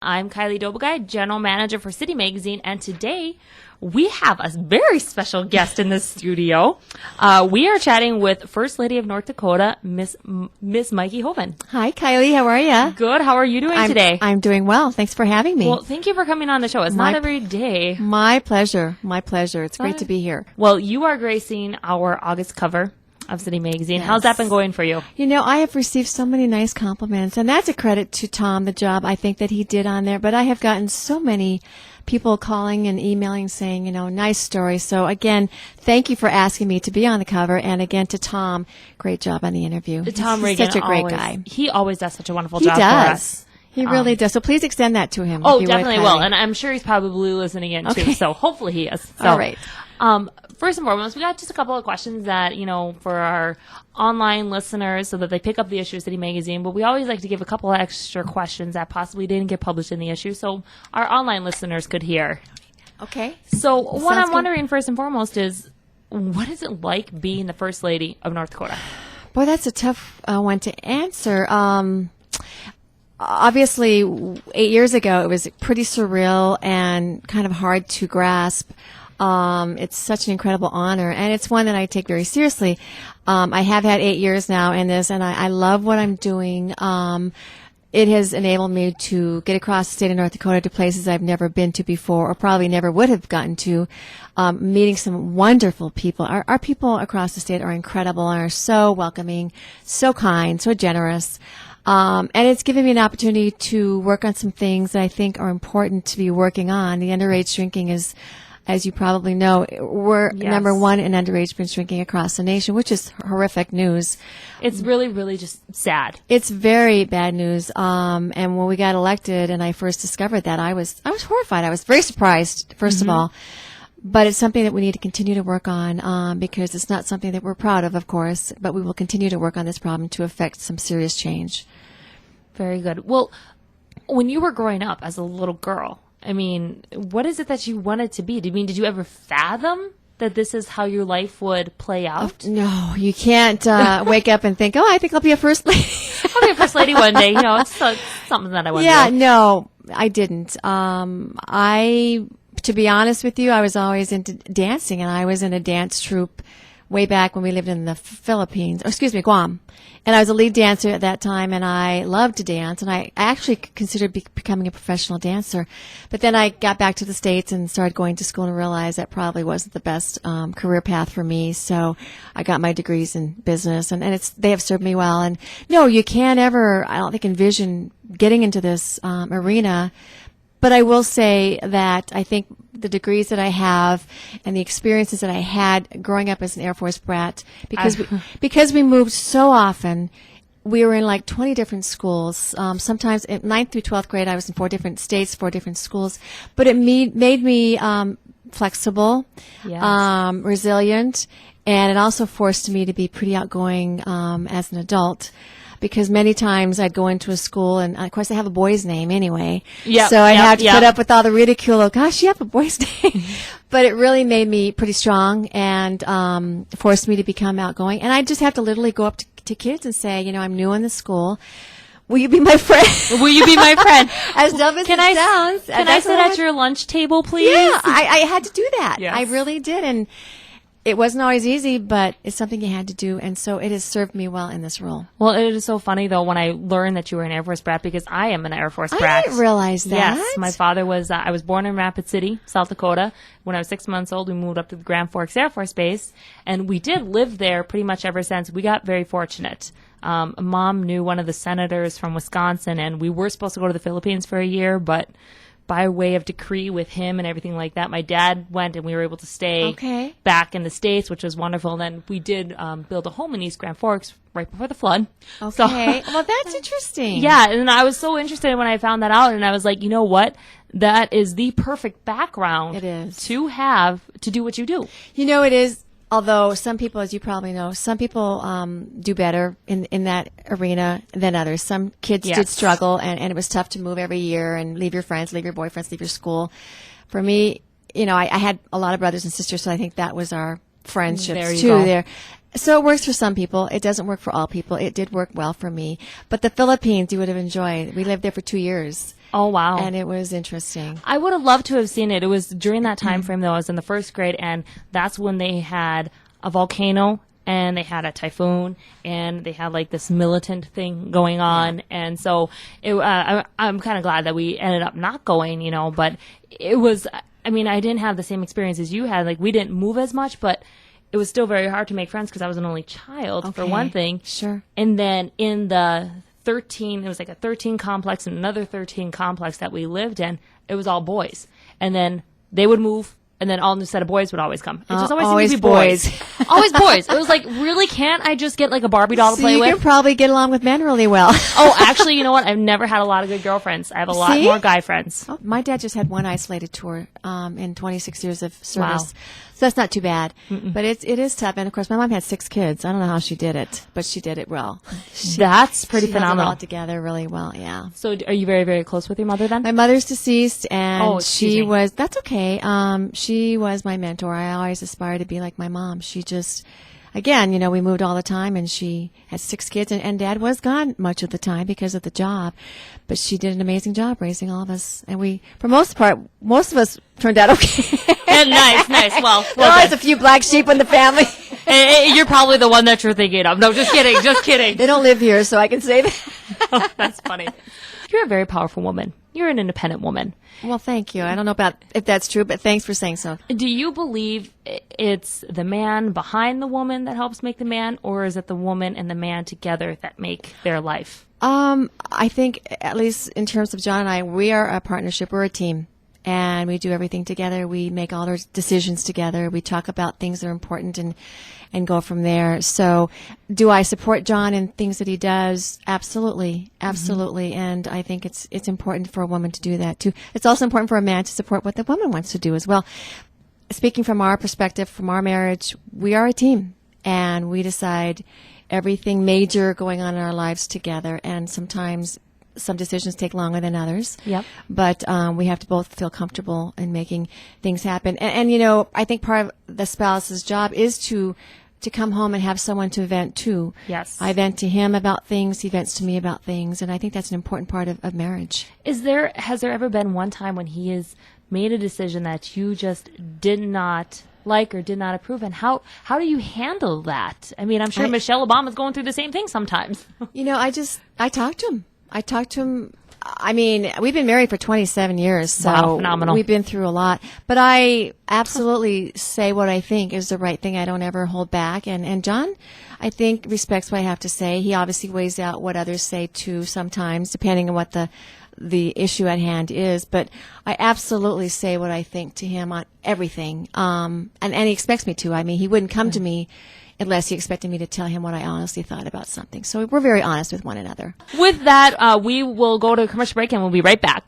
I'm Kylie Dobegay, General Manager for City Magazine, and today we have a very special guest in the studio. We are chatting with First Lady of North Dakota, Miss Mikey Hoeven. Hi, Kylie. How are you? Good. How are you doing today? I'm doing well. Thanks for having me. Well, thank you for coming on the show. It's not every day. My pleasure. My pleasure. It's great to be here. Well, you are gracing our August cover of City Magazine. Yes. How's that been going for you? You know, I have received so many nice compliments, and that's a credit to Tom, the job I think that he did on there. But I have gotten so many people calling and emailing saying, you know, nice story. So again, thank you for asking me to be on the cover. And again, to Tom, great job on the interview. Tom He's Reagan, such a great guy. He always does such a wonderful job for us. He really does. So please extend that to him. Oh, definitely will. And I'm sure he's probably listening in too. So hopefully he is. So, all right. First and foremost, we got just a couple of questions that, you know, for our online listeners so that they pick up the issue of City Magazine. But we always like to give a couple of extra questions that possibly didn't get published in the issue so our online listeners could hear. Okay. So what I'm wondering first and foremost is, what is it like being the First Lady of North Dakota? Boy, that's a tough one to answer. Obviously, 8 years ago, it was pretty surreal and kind of hard to grasp. It's such an incredible honor, and it's one that I take very seriously. I have had 8 years now in this, and I love what I'm doing. It has enabled me to get across the state of North Dakota to places I've never been to before, or probably never would have gotten to, meeting some wonderful people. Our people across the state are incredible and are so welcoming, so kind, so generous. And it's given me an opportunity to work on some things that I think are important to be working on. The underage drinking is, as you probably know, we're number one in underage binge drinking across the nation, which is horrific news. It's really, really just sad. It's very bad news. And when we got elected and I first discovered that, I was horrified. I was very surprised, first of all. But it's something that we need to continue to work on because it's not something that we're proud of course. But we will continue to work on this problem to affect some serious change. Very good. Well, when you were growing up as a little girl, I mean, what is it that you wanted to be? Did you ever fathom that this is how your life would play out? No, you can't wake up and think, I think I'll be a first lady. I'll be a first lady one day. You know, it's something that I want to do. Yeah, no, I didn't. To be honest with you, I was always into dancing, and I was in a dance troupe way back when we lived in the Philippines, Guam. And I was a lead dancer at that time, and I loved to dance, and I actually considered becoming a professional dancer. But then I got back to the States and started going to school and realized that probably wasn't the best career path for me. So I got my degrees in business, and they have served me well. And no, you can't ever, I don't think, envision getting into this arena. But I will say that I think the degrees that I have and the experiences that I had growing up as an Air Force brat, because we moved so often, we were in like 20 different schools. Sometimes in 9th through 12th grade, I was in 4 different states, 4 different schools. But it made me flexible, resilient, and it also forced me to be pretty outgoing as an adult. Because many times I'd go into a school, and of course I have a boy's name anyway. So I'd have to put up with all the ridicule of, gosh, you have a boy's name. But it really made me pretty strong and forced me to become outgoing. And I just have to literally go up to kids and say, you know, I'm new in the school. Will you be my friend? Will you be my friend? As dumb as it sounds. Can I sit at your lunch table, please? Yeah, I had to do that. Yes. I really did. And it wasn't always easy, but it's something you had to do, and so it has served me well in this role. Well, it is so funny, though, when I learned that you were an Air Force brat, because I am an Air Force brat. I didn't realize that. Yes, my father was, I was born in Rapid City, South Dakota. When I was 6 months old, we moved up to the Grand Forks Air Force Base, and we did live there pretty much ever since. We got very fortunate. Mom knew one of the senators from Wisconsin, and we were supposed to go to the Philippines for a year, but by way of decree with him and everything like that, my dad went and we were able to stay back in the States, which was wonderful. And then we did build a home in East Grand Forks right before the flood. Okay. So, well, that's interesting. Yeah, and I was so interested when I found that out, and I was like, you know what? That is the perfect background to have to do what you do. You know, it is. Although some people, as you probably know, some people do better in that arena than others. Some kids did struggle, and it was tough to move every year and leave your friends, leave your boyfriends, leave your school. For me, you know, I had a lot of brothers and sisters, so I think that was our friendships too there. So it works for some people. It doesn't work for all people. It did work well for me. But the Philippines, you would have enjoyed. We lived there for 2 years. Oh, wow. And it was interesting. I would have loved to have seen it. It was during that time frame, though. I was in the first grade, and that's when they had a volcano, and they had a typhoon, and they had like this militant thing going on. And so I'm kind of glad that we ended up not going, but it was, I mean, I didn't have the same experience as you had. Like, we didn't move as much, but it was still very hard to make friends because I was an only child, for one thing. Sure. And then in the 13, it was like a 13 complex and another 13 complex that we lived in, it was all boys. And then they would move, and then all new set of boys would always come. It just always seemed to be boys. Always boys. It was like, really, can't I just get like a Barbie doll to play you with? can probably get along with men really well. Oh, actually, you know what? I've never had a lot of good girlfriends. I have a lot more guy friends. Oh, my dad just had one isolated tour in 26 years of service. Wow. So that's not too bad. But it is tough. And, of course, my mom had 6 kids. I don't know how she did it, but she did it well. That's pretty she phenomenal. held it all together really well, yeah. So are you very, very close with your mother then? My mother's deceased, and she was, that's okay. She was my mentor. I always aspired to be like my mom. She just, again, we moved all the time, and she had 6 kids, and Dad was gone much of the time because of the job. But she did an amazing job raising all of us. And we, for most part, most of us turned out okay. And nice. Well, There always a few black sheep in the family. You're probably the one that you're thinking of. No, just kidding. They don't live here, so I can say that. Oh, that's funny. You're a very powerful woman. You're an independent woman. Well, thank you. I don't know if that's true, but thanks for saying so. Do you believe it's the man behind the woman that helps make the man, or is it the woman and the man together that make their life? I think, at least in terms of John and I, we are a partnership. We're a team. And we do everything together. We make all our decisions together. We talk about things that are important and go from there. So do I support John in things that he does? Absolutely. Absolutely. And I think it's important for a woman to do that too. It's also important for a man to support what the woman wants to do as well. Speaking from our perspective, from our marriage, we are a team, and we decide everything major going on in our lives together. And sometimes some decisions take longer than others. Yep. But we have to both feel comfortable in making things happen. And I think part of the spouse's job is to come home and have someone to vent to. Yes. I vent to him about things. He vents to me about things. And I think that's an important part of marriage. Has there ever been one time when he has made a decision that you just did not like or did not approve? And how do you handle that? I mean, I'm sure Michelle Obama's going through the same thing sometimes. I talked to him. I mean, we've been married for 27 years, so wow, phenomenal. We've been through a lot. But I absolutely say what I think is the right thing. I don't ever hold back. And John, I think, respects what I have to say. He obviously weighs out what others say, too, sometimes, depending on what the issue at hand is. But I absolutely say what I think to him on everything. And he expects me to. I mean, he wouldn't come to me unless he expected me to tell him what I honestly thought about something. So we're very honest with one another. With that, we will go to a commercial break, and we'll be right back.